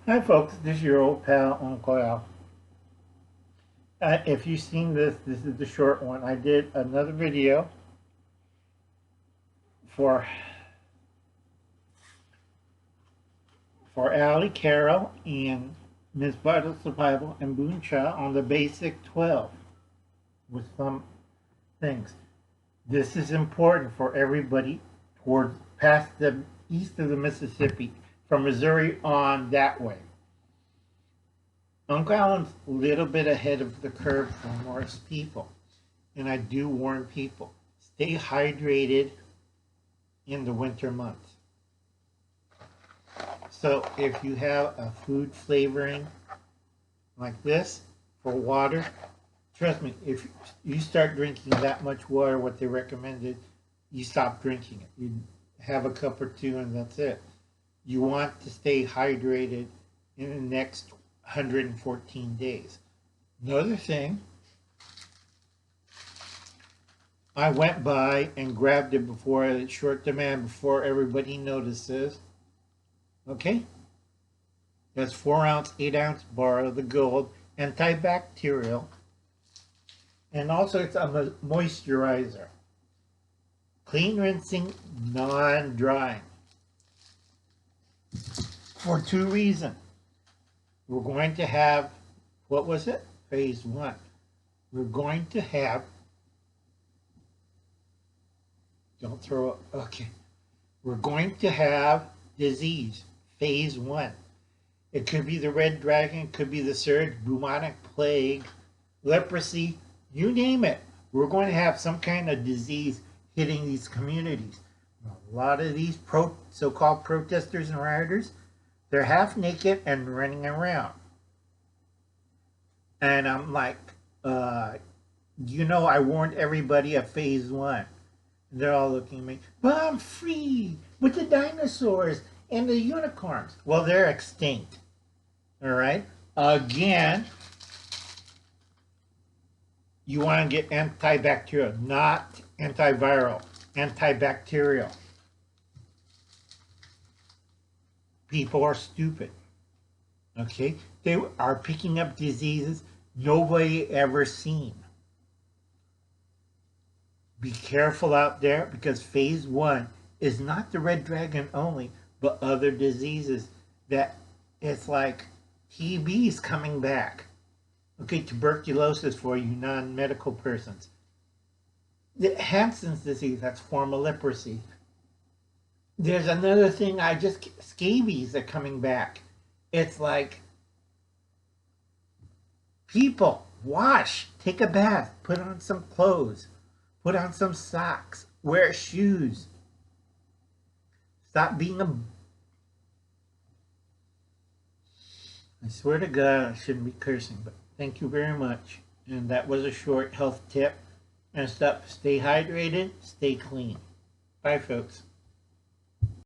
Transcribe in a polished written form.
Hi folks, this is your old pal Uncle Al. If you've seen this is the short one. I did another video for Allie Carroll and Miss Vital Survival and Boone Cha on the basic 12 with some things. This is important for everybody towards past the east of the Mississippi, from Missouri on that way. Uncle Alan's a little bit ahead of the curve for most people. And I do warn people, stay hydrated in the winter months. So if you have a food flavoring like this for water, trust me, if you start drinking that much water, what they recommended, you stop drinking it. You have a cup or two and that's it. You want to stay hydrated in the next 114 days. Another thing, I went by and grabbed it before it's short demand, before everybody notices. Okay? That's 4-ounce, 8-ounce bar of the gold, antibacterial, and also it's a moisturizer. Clean rinsing, non-drying. For two reasons. We're going to have, what was it? Phase 1. We're going to have, don't throw it, okay. We're going to have disease, phase 1. It could be the red dragon, it could be the surge, bubonic plague, leprosy, you name it. We're going to have some kind of disease hitting these communities. A lot of these so-called protesters and rioters, they're half naked and running around. And I'm like, I warned everybody of phase 1. And they're all looking at me, but I'm free with the dinosaurs and the unicorns. Well, they're extinct. All right? Again, you want to get antibacterial, not antiviral, antibacterial. People are stupid. Okay? They are picking up diseases nobody ever seen. Be careful out there, because phase 1 is not the red dragon only, but other diseases that it's like TB's coming back. Okay, tuberculosis for you non-medical persons. The Hansen's disease, that's form of leprosy. There's another thing scabies are coming back. It's like, people, wash, take a bath, put on some clothes, put on some socks, wear shoes. Stop being I swear to God, I shouldn't be cursing, but thank you very much. And that was a short health tip. And stay hydrated, stay clean. Bye, folks.